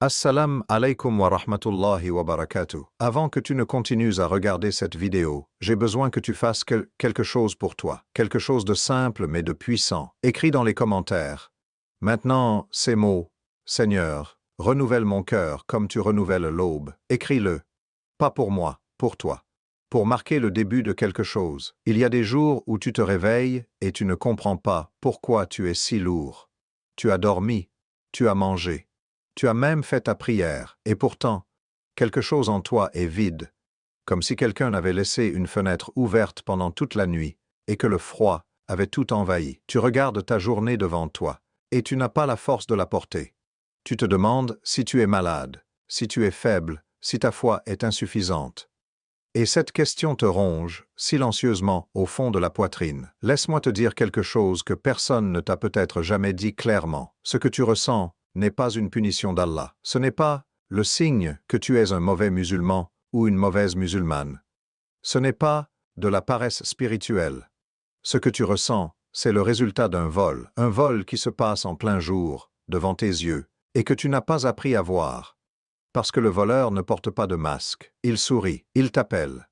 Assalamu alaikum wa rahmatullahi wa barakatuh. Avant que tu ne continues à regarder cette vidéo, j'ai besoin que tu fasses quelque chose pour toi. Quelque chose de simple mais de puissant. Écris dans les commentaires. Maintenant, ces mots. Seigneur, renouvelle mon cœur comme tu renouvelles l'aube. Écris-le. Pas pour moi, pour toi. Pour marquer le début de quelque chose. Il y a des jours où tu te réveilles et tu ne comprends pas pourquoi tu es si lourd. Tu as dormi. Tu as mangé. Tu as même fait ta prière, et pourtant, quelque chose en toi est vide, comme si quelqu'un avait laissé une fenêtre ouverte pendant toute la nuit, et que le froid avait tout envahi. Tu regardes ta journée devant toi, et tu n'as pas la force de la porter. Tu te demandes si tu es malade, si tu es faible, si ta foi est insuffisante. Et cette question te ronge, silencieusement, au fond de la poitrine. Laisse-moi te dire quelque chose que personne ne t'a peut-être jamais dit clairement. Ce que tu ressens n'est pas une punition d'Allah. Ce n'est pas le signe que tu es un mauvais musulman ou une mauvaise musulmane. Ce n'est pas de la paresse spirituelle. Ce que tu ressens, c'est le résultat d'un vol qui se passe en plein jour, devant tes yeux, et que tu n'as pas appris à voir. Parce que le voleur ne porte pas de masque. Il sourit, il t'appelle.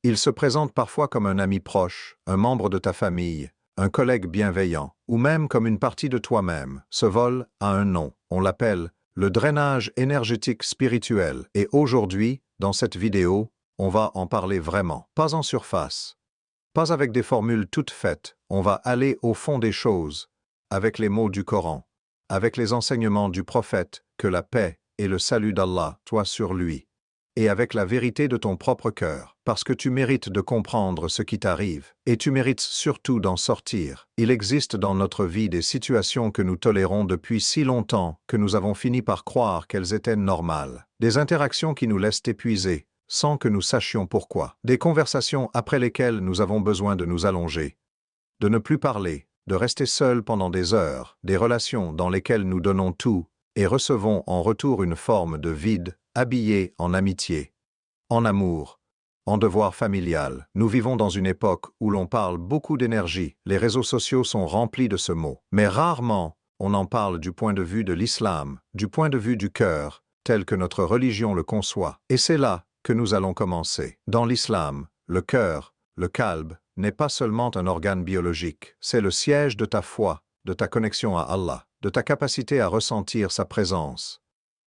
Il se présente parfois comme un ami proche, un membre de ta famille, un collègue bienveillant, ou même comme une partie de toi-même. Ce vol a un nom. On l'appelle le drainage énergétique spirituel. Et aujourd'hui, dans cette vidéo, on va en parler vraiment. Pas en surface. Pas avec des formules toutes faites. On va aller au fond des choses, avec les mots du Coran, avec les enseignements du prophète, que la paix et le salut d'Allah soient sur lui, et avec la vérité de ton propre cœur, parce que tu mérites de comprendre ce qui t'arrive, et tu mérites surtout d'en sortir. Il existe dans notre vie des situations que nous tolérons depuis si longtemps que nous avons fini par croire qu'elles étaient normales, des interactions qui nous laissent épuisés, sans que nous sachions pourquoi, des conversations après lesquelles nous avons besoin de nous allonger, de ne plus parler, de rester seuls pendant des heures, des relations dans lesquelles nous donnons tout, et recevons en retour une forme de vide, habillée en amitié, en amour, en devoir familial. Nous vivons dans une époque où l'on parle beaucoup d'énergie. Les réseaux sociaux sont remplis de ce mot. Mais rarement, on en parle du point de vue de l'islam, du point de vue du cœur, tel que notre religion le conçoit. Et c'est là que nous allons commencer. Dans l'islam, le cœur, le qalb, n'est pas seulement un organe biologique. C'est le siège de ta foi, de ta connexion à Allah, de ta capacité à ressentir sa présence,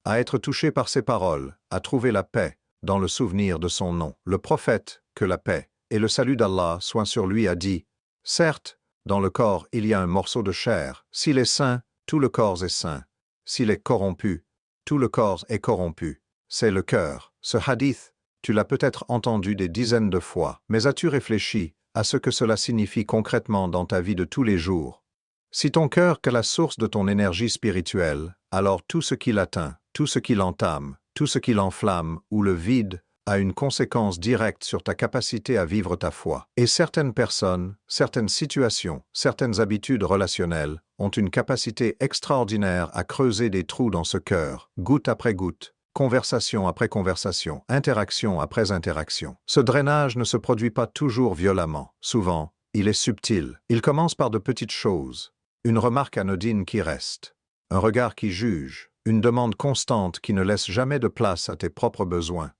à être touché par ses paroles, à trouver la paix dans le souvenir de son nom. Le prophète, que la paix et le salut d'Allah soient sur lui, a dit « Certes, dans le corps il y a un morceau de chair. S'il est sain, tout le corps est sain. S'il est corrompu, tout le corps est corrompu. C'est le cœur. » Ce hadith, tu l'as peut-être entendu des dizaines de fois, mais as-tu réfléchi à ce que cela signifie concrètement dans ta vie de tous les jours? Si ton cœur est la source de ton énergie spirituelle, alors tout ce qui l'atteint, tout ce qui l'entame, tout ce qui l'enflamme ou le vide a une conséquence directe sur ta capacité à vivre ta foi. Et certaines personnes, certaines situations, certaines habitudes relationnelles ont une capacité extraordinaire à creuser des trous dans ce cœur, goutte après goutte, conversation après conversation, interaction après interaction. Ce drainage ne se produit pas toujours violemment. Souvent, il est subtil. Il commence par de petites choses. Une remarque anodine qui reste, un regard qui juge, une demande constante qui ne laisse jamais de place à tes propres besoins,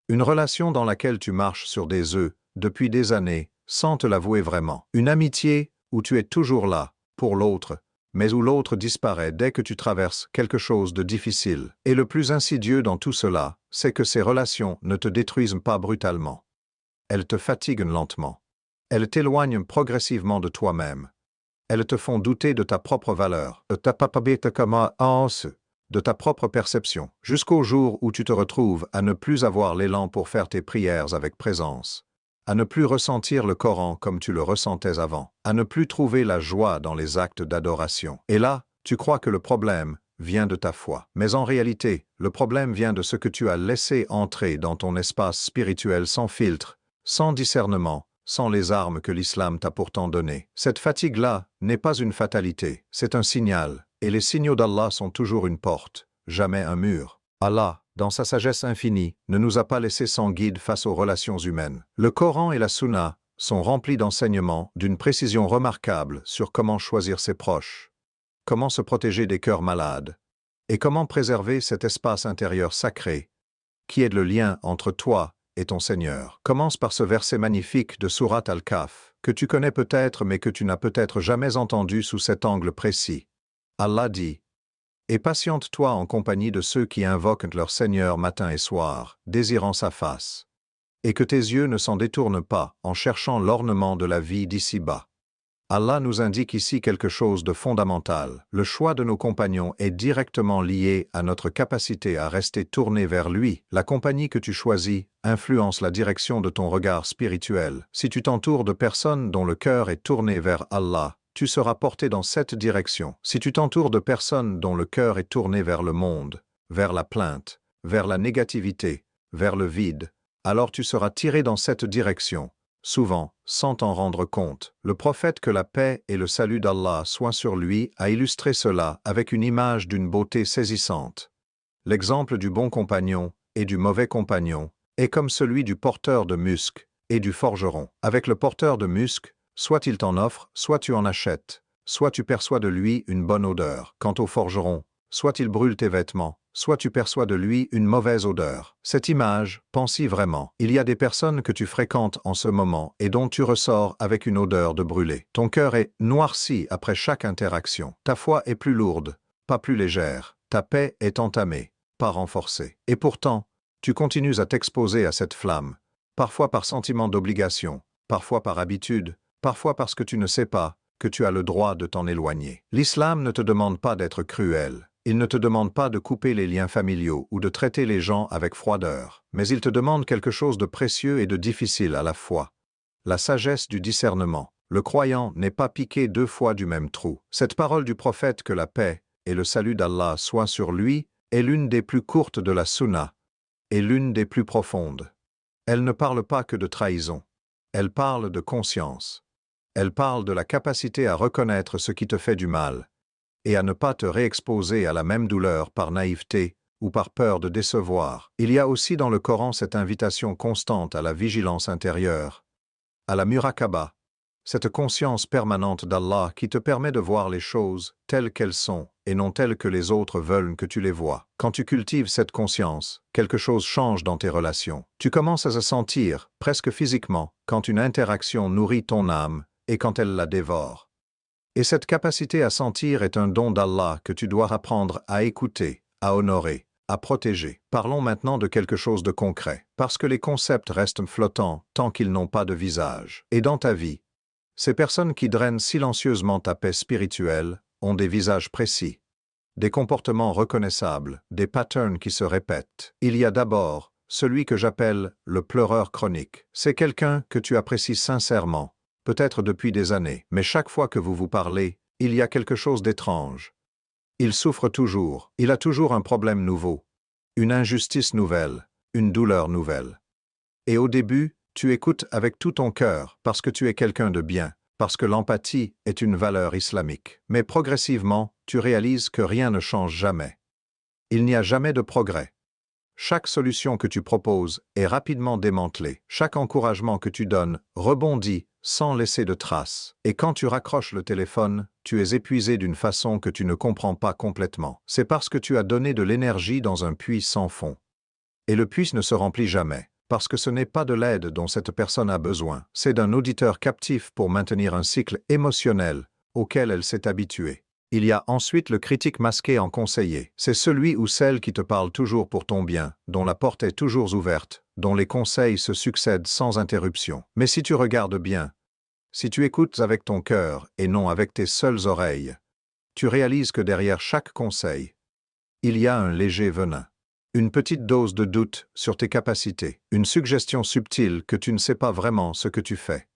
une relation dans laquelle tu marches sur des œufs depuis des années sans te l'avouer vraiment, une amitié où tu es toujours là pour l'autre, mais où l'autre disparaît dès que tu traverses quelque chose de difficile. Et le plus insidieux dans tout cela, c'est que ces relations ne te détruisent pas brutalement. Elles te fatiguent lentement. Elles t'éloignent progressivement de toi-même. Elles te font douter de ta propre valeur, de ta propre perception, jusqu'au jour où tu te retrouves à ne plus avoir l'élan pour faire tes prières avec présence, à ne plus ressentir le Coran comme tu le ressentais avant, à ne plus trouver la joie dans les actes d'adoration. Et là, tu crois que le problème vient de ta foi. Mais en réalité, le problème vient de ce que tu as laissé entrer dans ton espace spirituel sans filtre, sans discernement, sans les armes que l'islam t'a pourtant données. Cette fatigue-là n'est pas une fatalité, c'est un signal, et les signaux d'Allah sont toujours une porte, jamais un mur. Allah, dans sa sagesse infinie, ne nous a pas laissés sans guide face aux relations humaines. Le Coran et la Sunna sont remplis d'enseignements d'une précision remarquable sur comment choisir ses proches, comment se protéger des cœurs malades, Et comment préserver cet espace intérieur sacré, qui est le lien entre toi et ton Seigneur? Commence par ce verset magnifique de Surat Al-Kahf, que tu connais peut-être mais que tu n'as peut-être jamais entendu sous cet angle précis. Allah dit: « Et patiente-toi en compagnie de ceux qui invoquent leur Seigneur matin et soir, désirant sa face. Et que tes yeux ne s'en détournent pas en cherchant l'ornement de la vie d'ici-bas. » Allah nous indique ici quelque chose de fondamental. Le choix de nos compagnons est directement lié à notre capacité à rester tourné vers lui. La compagnie que tu choisis influence la direction de ton regard spirituel. Si tu t'entoures de personnes dont le cœur est tourné vers Allah, tu seras porté dans cette direction. Si tu t'entoures de personnes dont le cœur est tourné vers le monde, vers la plainte, vers la négativité, vers le vide, alors tu seras tiré dans cette direction. Souvent, sans t'en rendre compte, le prophète, que la paix et le salut d'Allah soient sur lui, a illustré cela avec une image d'une beauté saisissante. L'exemple du bon compagnon et du mauvais compagnon est comme celui du porteur de musc et du forgeron. Avec le porteur de musc, soit il t'en offre, soit tu en achètes, soit tu perçois de lui une bonne odeur. Quant au forgeron, soit il brûle tes vêtements, soit tu perçois de lui une mauvaise odeur. Cette image, pense-y vraiment. Il y a des personnes que tu fréquentes en ce moment et dont tu ressors avec une odeur de brûlé. Ton cœur est noirci après chaque interaction. Ta foi est plus lourde, pas plus légère. Ta paix est entamée, pas renforcée. Et pourtant, tu continues à t'exposer à cette flamme, parfois par sentiment d'obligation, parfois par habitude, parfois parce que tu ne sais pas que tu as le droit de t'en éloigner. L'islam ne te demande pas d'être cruel. Il ne te demande pas de couper les liens familiaux ou de traiter les gens avec froideur, mais il te demande quelque chose de précieux et de difficile à la fois. La sagesse du discernement. Le croyant n'est pas piqué deux fois du même trou. Cette parole du prophète, que la paix et le salut d'Allah soient sur lui, est l'une des plus courtes de la sunna et l'une des plus profondes. Elle ne parle pas que de trahison. Elle parle de conscience. Elle parle de la capacité à reconnaître ce qui te fait du mal et à ne pas te réexposer à la même douleur par naïveté ou par peur de décevoir. Il y a aussi dans le Coran cette invitation constante à la vigilance intérieure, à la muraqaba, cette conscience permanente d'Allah qui te permet de voir les choses telles qu'elles sont et non telles que les autres veulent que tu les vois. Quand tu cultives cette conscience, quelque chose change dans tes relations. Tu commences à sentir, presque physiquement, quand une interaction nourrit ton âme et quand elle la dévore. Et cette capacité à sentir est un don d'Allah que tu dois apprendre à écouter, à honorer, à protéger. Parlons maintenant de quelque chose de concret, parce que les concepts restent flottants tant qu'ils n'ont pas de visage. Et dans ta vie, ces personnes qui drainent silencieusement ta paix spirituelle ont des visages précis, des comportements reconnaissables, des patterns qui se répètent. Il y a d'abord celui que j'appelle le pleureur chronique. C'est quelqu'un que tu apprécies sincèrement, peut-être depuis des années, mais chaque fois que vous vous parlez, il y a quelque chose d'étrange. Il souffre toujours, il a toujours un problème nouveau, une injustice nouvelle, une douleur nouvelle. Et au début, tu écoutes avec tout ton cœur parce que tu es quelqu'un de bien, parce que l'empathie est une valeur islamique. Mais progressivement, tu réalises que rien ne change jamais. Il n'y a jamais de progrès. Chaque solution que tu proposes est rapidement démantelée. Chaque encouragement que tu donnes rebondit sans laisser de traces. Et quand tu raccroches le téléphone, tu es épuisé d'une façon que tu ne comprends pas complètement. C'est parce que tu as donné de l'énergie dans un puits sans fond. Et le puits ne se remplit jamais, parce que ce n'est pas de l'aide dont cette personne a besoin. C'est d'un auditeur captif pour maintenir un cycle émotionnel auquel elle s'est habituée. Il y a ensuite le critique masqué en conseiller. C'est celui ou celle qui te parle toujours pour ton bien, dont la porte est toujours ouverte, dont les conseils se succèdent sans interruption. Mais si tu regardes bien, si tu écoutes avec ton cœur et non avec tes seules oreilles, tu réalises que derrière chaque conseil, il y a un léger venin, une petite dose de doute sur tes capacités, une suggestion subtile que tu ne sais pas vraiment ce que tu fais,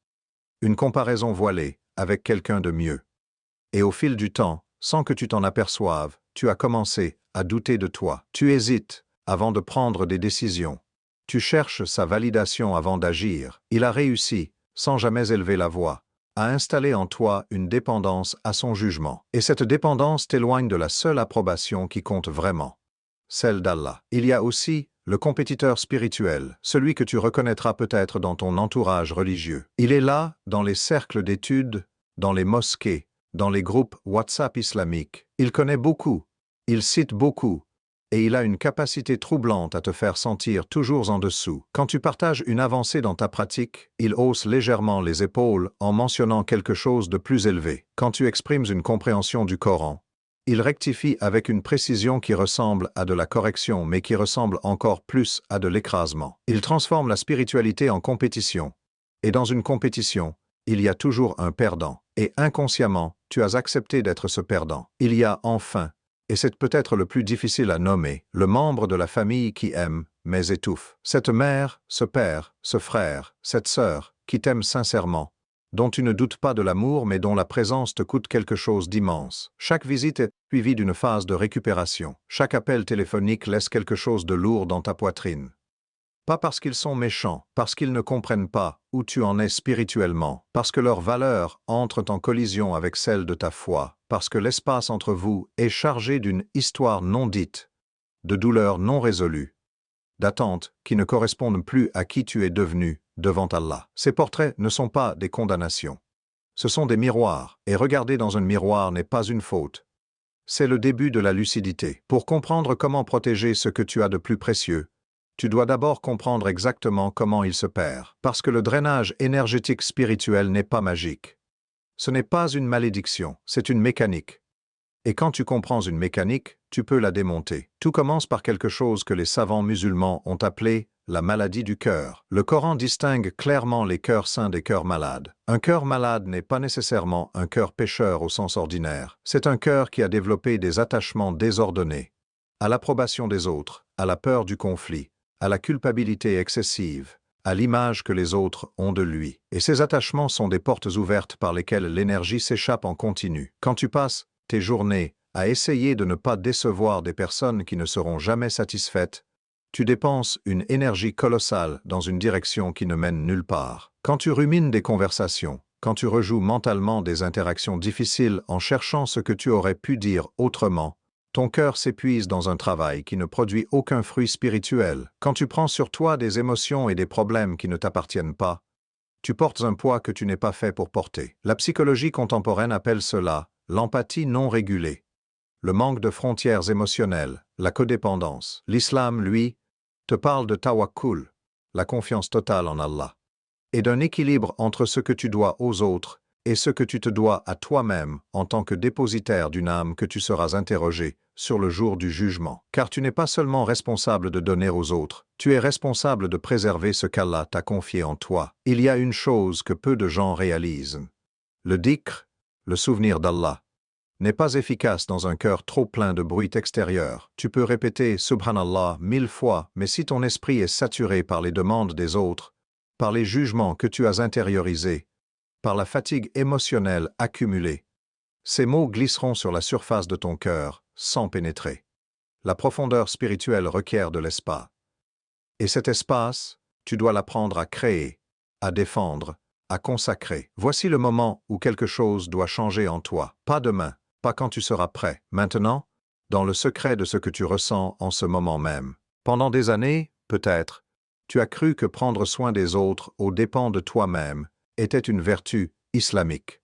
une comparaison voilée avec quelqu'un de mieux. Et au fil du temps, sans que tu t'en aperçoives, tu as commencé à douter de toi. Tu hésites avant de prendre des décisions. Tu cherches sa validation avant d'agir. Il a réussi, sans jamais élever la voix, à installer en toi une dépendance à son jugement. Et cette dépendance t'éloigne de la seule approbation qui compte vraiment, celle d'Allah. Il y a aussi le compétiteur spirituel, celui que tu reconnaîtras peut-être dans ton entourage religieux. Il est là, dans les cercles d'études, dans les mosquées, dans les groupes WhatsApp islamiques. Il connaît beaucoup. Il cite beaucoup, et il a une capacité troublante à te faire sentir toujours en dessous. Quand tu partages une avancée dans ta pratique, il hausse légèrement les épaules en mentionnant quelque chose de plus élevé. Quand tu exprimes une compréhension du Coran, il rectifie avec une précision qui ressemble à de la correction, mais qui ressemble encore plus à de l'écrasement. Il transforme la spiritualité en compétition. Et dans une compétition, il y a toujours un perdant. Et inconsciemment, tu as accepté d'être ce perdant. Il y a enfin, et c'est peut-être le plus difficile à nommer, le membre de la famille qui aime, mais étouffe. Cette mère, ce père, ce frère, cette sœur, qui t'aime sincèrement, dont tu ne doutes pas de l'amour mais dont la présence te coûte quelque chose d'immense. Chaque visite est suivie d'une phase de récupération. Chaque appel téléphonique laisse quelque chose de lourd dans ta poitrine. Pas parce qu'ils sont méchants, parce qu'ils ne comprennent pas où tu en es spirituellement, parce que leurs valeurs entrent en collision avec celles de ta foi, parce que l'espace entre vous est chargé d'une histoire non dite, de douleurs non résolues, d'attentes qui ne correspondent plus à qui tu es devenu devant Allah. Ces portraits ne sont pas des condamnations. Ce sont des miroirs, et regarder dans un miroir n'est pas une faute. C'est le début de la lucidité. Pour comprendre comment protéger ce que tu as de plus précieux, tu dois d'abord comprendre exactement comment il se perd. Parce que le drainage énergétique spirituel n'est pas magique. Ce n'est pas une malédiction, c'est une mécanique. Et quand tu comprends une mécanique, tu peux la démonter. Tout commence par quelque chose que les savants musulmans ont appelé la maladie du cœur. Le Coran distingue clairement les cœurs sains des cœurs malades. Un cœur malade n'est pas nécessairement un cœur pécheur au sens ordinaire. C'est un cœur qui a développé des attachements désordonnés, à l'approbation des autres, à la peur du conflit, à la culpabilité excessive, à l'image que les autres ont de lui. Et ces attachements sont des portes ouvertes par lesquelles l'énergie s'échappe en continu. Quand tu passes tes journées à essayer de ne pas décevoir des personnes qui ne seront jamais satisfaites, tu dépenses une énergie colossale dans une direction qui ne mène nulle part. Quand tu rumines des conversations, quand tu rejoues mentalement des interactions difficiles en cherchant ce que tu aurais pu dire autrement, ton cœur s'épuise dans un travail qui ne produit aucun fruit spirituel. Quand tu prends sur toi des émotions et des problèmes qui ne t'appartiennent pas, tu portes un poids que tu n'es pas fait pour porter. La psychologie contemporaine appelle cela l'empathie non régulée, le manque de frontières émotionnelles, la codépendance. L'islam, lui, te parle de tawakkul, la confiance totale en Allah, et d'un équilibre entre ce que tu dois aux autres et ce que tu te dois à toi-même en tant que dépositaire d'une âme que tu seras interrogé sur le jour du jugement. Car tu n'es pas seulement responsable de donner aux autres, tu es responsable de préserver ce qu'Allah t'a confié en toi. Il y a une chose que peu de gens réalisent. Le dhikr, le souvenir d'Allah, n'est pas efficace dans un cœur trop plein de bruit extérieur. Tu peux répéter Subhanallah 1000 fois, mais si ton esprit est saturé par les demandes des autres, par les jugements que tu as intériorisés, par la fatigue émotionnelle accumulée, ces mots glisseront sur la surface de ton cœur, sans pénétrer. La profondeur spirituelle requiert de l'espace. Et cet espace, tu dois l'apprendre à créer, à défendre, à consacrer. Voici le moment où quelque chose doit changer en toi. Pas demain, pas quand tu seras prêt. Maintenant, dans le secret de ce que tu ressens en ce moment même. Pendant des années, peut-être, tu as cru que prendre soin des autres aux dépens de toi-même était une vertu islamique.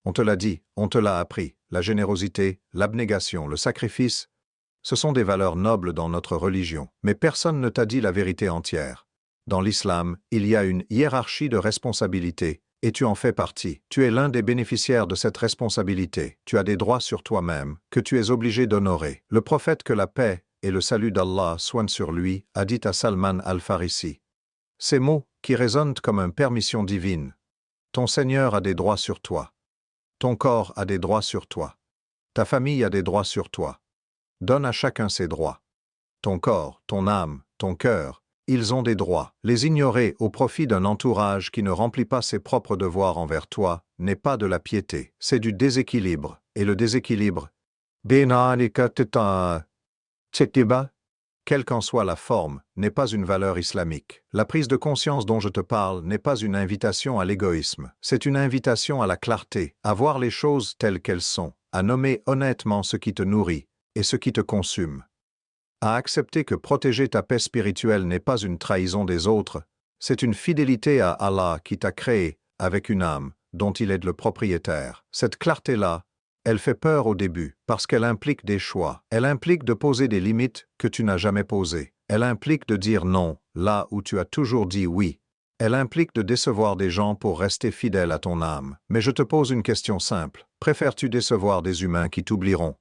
On te l'a dit, on te l'a appris. La générosité, l'abnégation, le sacrifice, ce sont des valeurs nobles dans notre religion. Mais personne ne t'a dit la vérité entière. Dans l'islam, il y a une hiérarchie de responsabilités, et tu en fais partie. Tu es l'un des bénéficiaires de cette responsabilité. Tu as des droits sur toi-même, que tu es obligé d'honorer. Le prophète, que la paix et le salut d'Allah soient sur lui, a dit à Salman al-Farisi. Ces mots, qui résonnent comme une permission divine. Ton Seigneur a des droits sur toi. Ton corps a des droits sur toi. Ta famille a des droits sur toi. Donne à chacun ses droits. Ton corps, ton âme, ton cœur, ils ont des droits. Les ignorer au profit d'un entourage qui ne remplit pas ses propres devoirs envers toi n'est pas de la piété, c'est du déséquilibre. Et le déséquilibre, quelle qu'en soit la forme, n'est pas une valeur islamique. La prise de conscience dont je te parle n'est pas une invitation à l'égoïsme, c'est une invitation à la clarté, à voir les choses telles qu'elles sont, à nommer honnêtement ce qui te nourrit et ce qui te consume, à accepter que protéger ta paix spirituelle n'est pas une trahison des autres, c'est une fidélité à Allah qui t'a créé avec une âme dont il est le propriétaire. Cette clarté-là Elle fait peur au début, parce qu'elle implique des choix. Elle implique de poser des limites que tu n'as jamais posées. Elle implique de dire non, là où tu as toujours dit oui. Elle implique de décevoir des gens pour rester fidèle à ton âme. Mais je te pose une question simple. Préfères-tu décevoir des humains qui t'oublieront?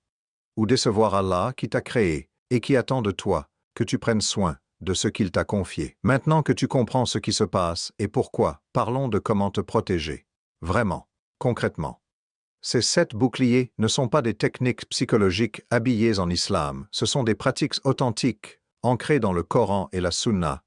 Ou décevoir Allah qui t'a créé et qui attend de toi que tu prennes soin de ce qu'il t'a confié? Maintenant que tu comprends ce qui se passe et pourquoi, parlons de comment te protéger. Vraiment, concrètement. Ces 7 boucliers ne sont pas des techniques psychologiques habillées en islam, ce sont des pratiques authentiques, ancrées dans le Coran et la Sunna,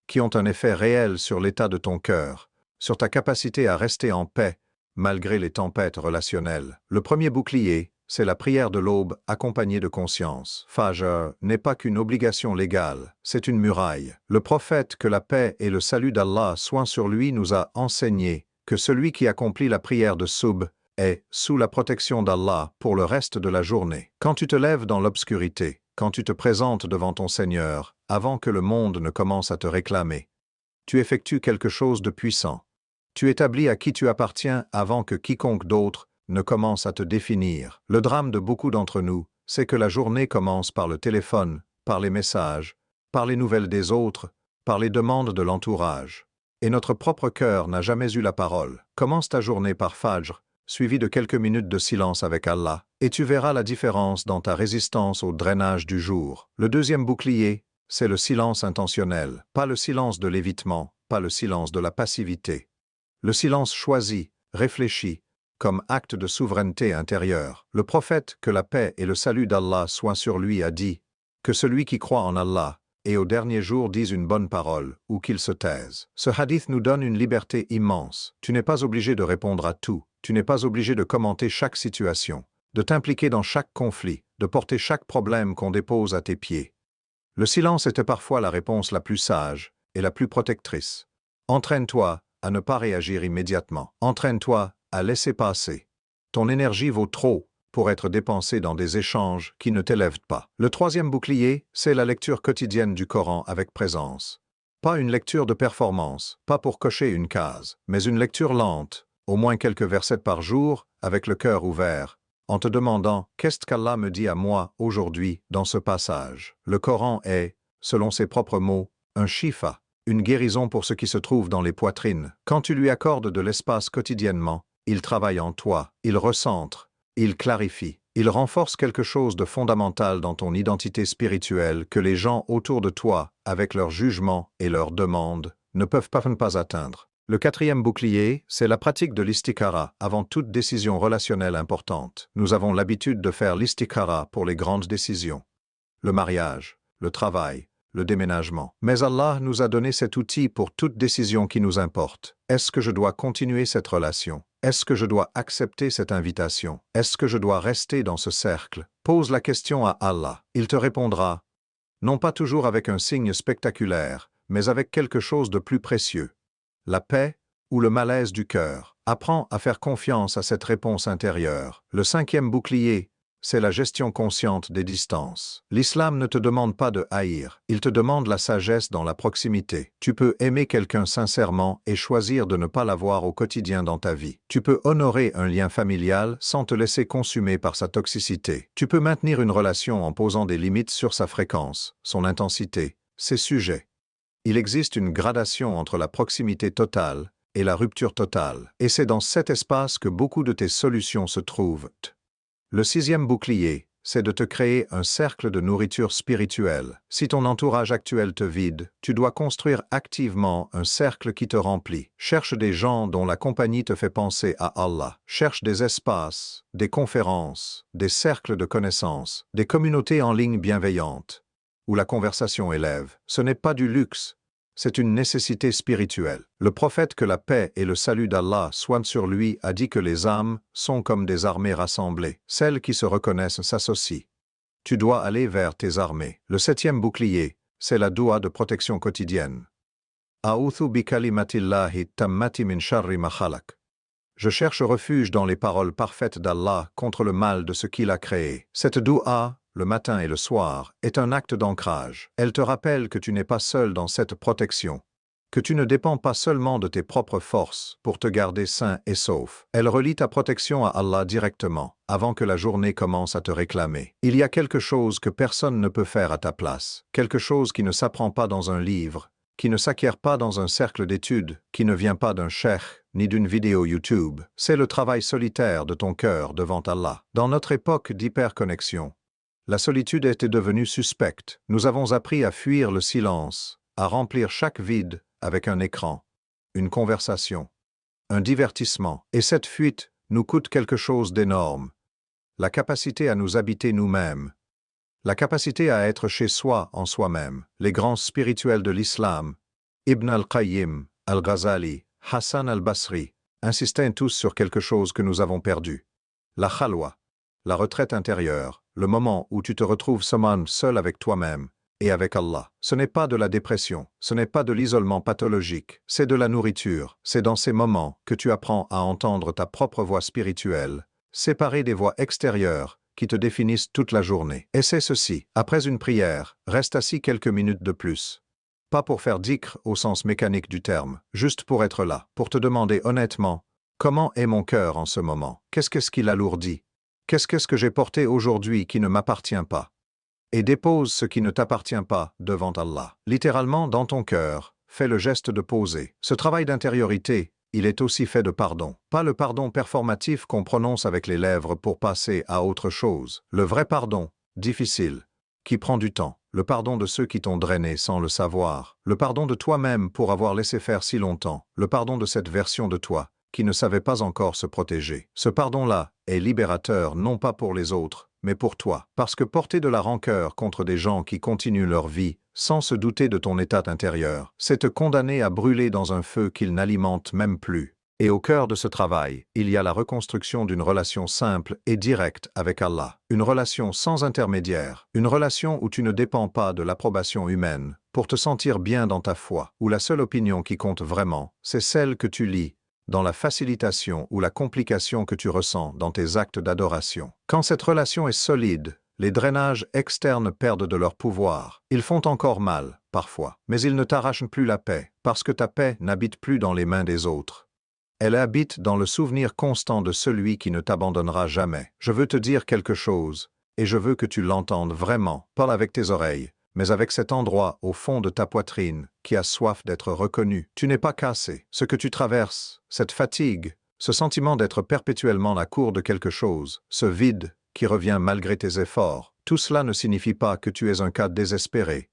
qui ont un effet réel sur l'état de ton cœur, sur ta capacité à rester en paix, malgré les tempêtes relationnelles. Le premier bouclier, c'est la prière de l'aube accompagnée de conscience. Fajr n'est pas qu'une obligation légale, c'est une muraille. Le prophète, que la paix et le salut d'Allah soient sur lui, nous a enseigné que celui qui accomplit la prière de Subh est sous la protection d'Allah pour le reste de la journée. Quand tu te lèves dans l'obscurité, quand tu te présentes devant ton Seigneur, avant que le monde ne commence à te réclamer, tu effectues quelque chose de puissant. Tu établis à qui tu appartiens avant que quiconque d'autre ne commence à te définir. Le drame de beaucoup d'entre nous, c'est que la journée commence par le téléphone, par les messages, par les nouvelles des autres, par les demandes de l'entourage. Et notre propre cœur n'a jamais eu la parole. Commence ta journée par Fajr, suivi de quelques minutes de silence avec Allah, et tu verras la différence dans ta résistance au drainage du jour. Le deuxième bouclier, c'est le silence intentionnel, pas le silence de l'évitement, pas le silence de la passivité. Le silence choisi, réfléchi, comme acte de souveraineté intérieure. Le prophète, que la paix et le salut d'Allah soient sur lui, a dit que celui qui croit en Allah et au dernier jour dise une bonne parole, ou qu'il se taise. Ce hadith nous donne une liberté immense. Tu n'es pas obligé de répondre à tout, tu n'es pas obligé de commenter chaque situation, de t'impliquer dans chaque conflit, de porter chaque problème qu'on dépose à tes pieds. Le silence était parfois la réponse la plus sage et la plus protectrice. Entraîne-toi à ne pas réagir immédiatement. Entraîne-toi à laisser passer. Ton énergie vaut trop pour être dépensée dans des échanges qui ne t'élèvent pas. Le troisième bouclier, c'est la lecture quotidienne du Coran avec présence. Pas une lecture de performance, pas pour cocher une case, mais une lecture lente, au moins quelques versets par jour, avec le cœur ouvert, en te demandant « Qu'est-ce qu'Allah me dit à moi aujourd'hui dans ce passage ?» Le Coran est, selon ses propres mots, un shifa, une guérison pour ce qui se trouve dans les poitrines. Quand tu lui accordes de l'espace quotidiennement, il travaille en toi, il recentre, il clarifie, il renforce quelque chose de fondamental dans ton identité spirituelle que les gens autour de toi, avec leurs jugements et leurs demandes, ne peuvent pas atteindre. Le quatrième bouclier, c'est la pratique de l'istikhara avant toute décision relationnelle importante. Nous avons l'habitude de faire l'istikhara pour les grandes décisions. Le mariage, le travail, le déménagement. Mais Allah nous a donné cet outil pour toute décision qui nous importe. Est-ce que je dois continuer cette relation? Est-ce que je dois accepter cette invitation? Est-ce que je dois rester dans ce cercle? Pose la question à Allah. Il te répondra, non pas toujours avec un signe spectaculaire, mais avec quelque chose de plus précieux. La paix ou le malaise du cœur. Apprends à faire confiance à cette réponse intérieure. Le cinquième bouclier, c'est la gestion consciente des distances. L'islam ne te demande pas de haïr, il te demande la sagesse dans la proximité. Tu peux aimer quelqu'un sincèrement et choisir de ne pas l'avoir au quotidien dans ta vie. Tu peux honorer un lien familial sans te laisser consumer par sa toxicité. Tu peux maintenir une relation en posant des limites sur sa fréquence, son intensité, ses sujets. Il existe une gradation entre la proximité totale et la rupture totale, et c'est dans cet espace que beaucoup de tes solutions se trouvent. Le sixième bouclier, c'est de te créer un cercle de nourriture spirituelle. Si ton entourage actuel te vide, tu dois construire activement un cercle qui te remplit. Cherche des gens dont la compagnie te fait penser à Allah. Cherche des espaces, des conférences, des cercles de connaissances, des communautés en ligne bienveillantes, où la conversation élève. Ce n'est pas du luxe, c'est une nécessité spirituelle. Le prophète, que la paix et le salut d'Allah soient sur lui, a dit que les âmes sont comme des armées rassemblées. Celles qui se reconnaissent s'associent. Tu dois aller vers tes armées. Le septième bouclier, c'est la doua de protection quotidienne. A'udhu bi kalimatillahi tammati min sharri ma khalaq. Je cherche refuge dans les paroles parfaites d'Allah contre le mal de ce qu'il a créé. Cette doua, le matin et le soir, est un acte d'ancrage. Elle te rappelle que tu n'es pas seul dans cette protection, que tu ne dépends pas seulement de tes propres forces pour te garder sain et sauf. Elle relie ta protection à Allah directement, avant que la journée commence à te réclamer. Il y a quelque chose que personne ne peut faire à ta place, quelque chose qui ne s'apprend pas dans un livre, qui ne s'acquiert pas dans un cercle d'études, qui ne vient pas d'un cheikh, ni d'une vidéo YouTube. C'est le travail solitaire de ton cœur devant Allah. Dans notre époque d'hyperconnexion, la solitude était devenue suspecte. Nous avons appris à fuir le silence, à remplir chaque vide avec un écran, une conversation, un divertissement. Et cette fuite nous coûte quelque chose d'énorme. La capacité à nous habiter nous-mêmes, la capacité à être chez soi en soi-même. Les grands spirituels de l'islam, Ibn al-Qayyim, al-Ghazali, Hassan al-Basri, insistaient tous sur quelque chose que nous avons perdu. La khalwa, la retraite intérieure, le moment où tu te retrouves seul avec toi-même et avec Allah. Ce n'est pas de la dépression, ce n'est pas de l'isolement pathologique, c'est de la nourriture. C'est dans ces moments que tu apprends à entendre ta propre voix spirituelle, séparée des voix extérieures qui te définissent toute la journée. Et c'est ceci. Après une prière, reste assis quelques minutes de plus. Pas pour faire dhikr au sens mécanique du terme, juste pour être là, pour te demander honnêtement, comment est mon cœur en ce moment? Qu'est-ce qui l'alourdit? Qu'est-ce que j'ai porté aujourd'hui qui ne m'appartient pas? Et dépose ce qui ne t'appartient pas devant Allah. Littéralement dans ton cœur, fais le geste de poser. Ce travail d'intériorité, il est aussi fait de pardon. Pas le pardon performatif qu'on prononce avec les lèvres pour passer à autre chose. Le vrai pardon, difficile, qui prend du temps. Le pardon de ceux qui t'ont drainé sans le savoir. Le pardon de toi-même pour avoir laissé faire si longtemps. Le pardon de cette version de toi qui ne savait pas encore se protéger. Ce pardon-là est libérateur non pas pour les autres, mais pour toi. Parce que porter de la rancœur contre des gens qui continuent leur vie, sans se douter de ton état intérieur, c'est te condamner à brûler dans un feu qu'ils n'alimentent même plus. Et au cœur de ce travail, il y a la reconstruction d'une relation simple et directe avec Allah. Une relation sans intermédiaire. Une relation où tu ne dépends pas de l'approbation humaine pour te sentir bien dans ta foi, où la seule opinion qui compte vraiment, c'est celle que tu lis, dans la facilitation ou la complication que tu ressens dans tes actes d'adoration. Quand cette relation est solide, les drainages externes perdent de leur pouvoir. Ils font encore mal, parfois, mais ils ne t'arrachent plus la paix, parce que ta paix n'habite plus dans les mains des autres. Elle habite dans le souvenir constant de celui qui ne t'abandonnera jamais. Je veux te dire quelque chose, et je veux que tu l'entendes vraiment, pas avec tes oreilles, mais avec cet endroit au fond de ta poitrine qui a soif d'être reconnu. Tu n'es pas cassé. Ce que tu traverses, cette fatigue, ce sentiment d'être perpétuellement la cour de quelque chose, ce vide qui revient malgré tes efforts, tout cela ne signifie pas que tu es un cas désespéré,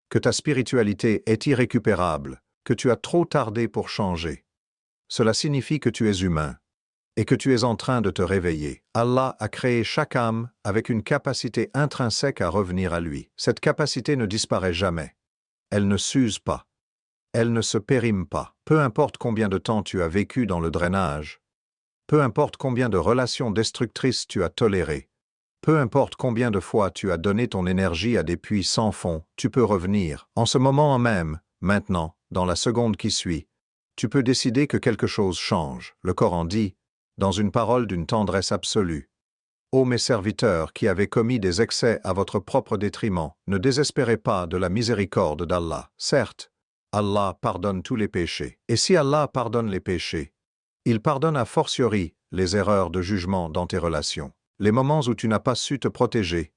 que ta spiritualité est irrécupérable, que tu as trop tardé pour changer. Cela signifie que tu es humain et que tu es en train de te réveiller. Allah a créé chaque âme avec une capacité intrinsèque à revenir à lui. Cette capacité ne disparaît jamais. Elle ne s'use pas. Elle ne se périme pas. Peu importe combien de temps tu as vécu dans le drainage, peu importe combien de relations destructrices tu as tolérées, peu importe combien de fois tu as donné ton énergie à des puits sans fond, tu peux revenir. En ce moment même, maintenant, dans la seconde qui suit, tu peux décider que quelque chose change. Le Coran dit, dans une parole d'une tendresse absolue, « Ô mes serviteurs qui avez commis des excès à votre propre détriment, ne désespérez pas de la miséricorde d'Allah. Certes, Allah pardonne tous les péchés. Et si Allah pardonne les péchés, il pardonne a fortiori les erreurs de jugement dans tes relations. Les moments où tu n'as pas su te protéger,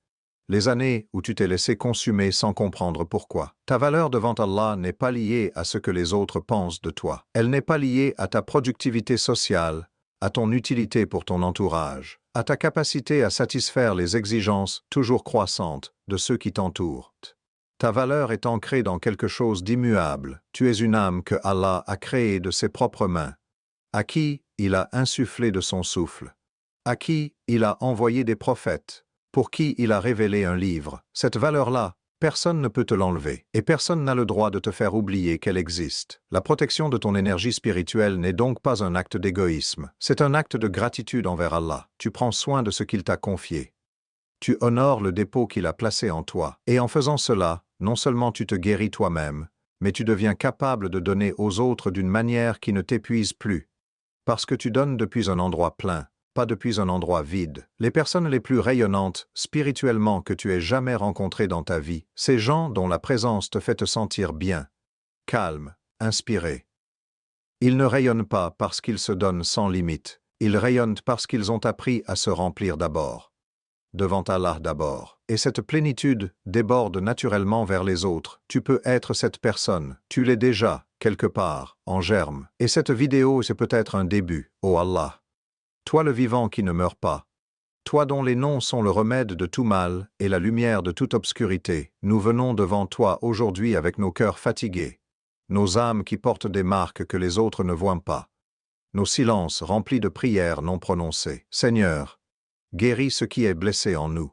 les années où tu t'es laissé consumer sans comprendre pourquoi. Ta valeur devant Allah n'est pas liée à ce que les autres pensent de toi. Elle n'est pas liée à ta productivité sociale, à ton utilité pour ton entourage, à ta capacité à satisfaire les exigences toujours croissantes de ceux qui t'entourent. Ta valeur est ancrée dans quelque chose d'immuable. Tu es une âme que Allah a créée de ses propres mains, à qui il a insufflé de son souffle, à qui il a envoyé des prophètes, pour qui il a révélé un livre. Cette valeur-là, personne ne peut te l'enlever, et personne n'a le droit de te faire oublier qu'elle existe. La protection de ton énergie spirituelle n'est donc pas un acte d'égoïsme, c'est un acte de gratitude envers Allah. Tu prends soin de ce qu'il t'a confié. Tu honores le dépôt qu'il a placé en toi, et en faisant cela, non seulement tu te guéris toi-même, mais tu deviens capable de donner aux autres d'une manière qui ne t'épuise plus. Parce que tu donnes depuis un endroit plein, pas depuis un endroit vide. Les personnes les plus rayonnantes, spirituellement, que tu aies jamais rencontrées dans ta vie, ces gens dont la présence te fait te sentir bien, calme, inspirés. Ils ne rayonnent pas parce qu'ils se donnent sans limite, ils rayonnent parce qu'ils ont appris à se remplir d'abord. Devant Allah d'abord. Et cette plénitude déborde naturellement vers les autres. Tu peux être cette personne, tu l'es déjà, quelque part, en germe. Et cette vidéo, c'est peut-être un début, ô Allah. Toi le vivant qui ne meurt pas. Toi dont les noms sont le remède de tout mal et la lumière de toute obscurité, nous venons devant toi aujourd'hui avec nos cœurs fatigués, nos âmes qui portent des marques que les autres ne voient pas, nos silences remplis de prières non prononcées. Seigneur, guéris ce qui est blessé en nous.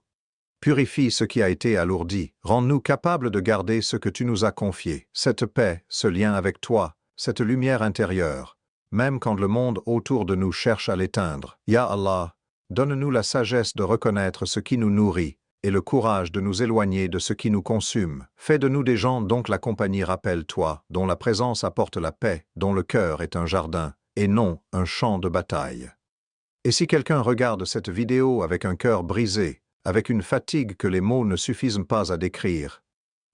Purifie ce qui a été alourdi. Rends-nous capables de garder ce que tu nous as confié, cette paix, ce lien avec toi, cette lumière intérieure, même quand le monde autour de nous cherche à l'éteindre. Ya Allah, donne-nous la sagesse de reconnaître ce qui nous nourrit et le courage de nous éloigner de ce qui nous consume. Fais de nous des gens dont la compagnie rappelle toi, dont la présence apporte la paix, dont le cœur est un jardin, et non un champ de bataille. Et si quelqu'un regarde cette vidéo avec un cœur brisé, avec une fatigue que les mots ne suffisent pas à décrire,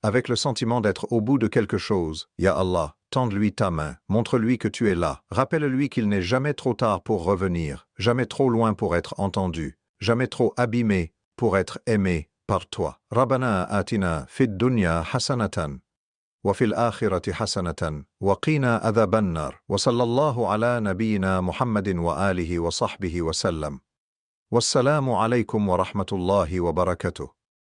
avec le sentiment d'être au bout de quelque chose, Ya Allah, tende-lui ta main, montre-lui que tu es là, rappelle-lui qu'il n'est jamais trop tard pour revenir, jamais trop loin pour être entendu, jamais trop abîmé pour être aimé par toi. Rabbana atina fid dunya hasanatan, wa fil akhirati hasanatan, wa qina adhaban nar, wa sallallahu ala nabiyyina Muhammadin wa alihi wa sahbihi wa sallam. Wassalamu alaykum wa rahmatullahi wa barakatuh.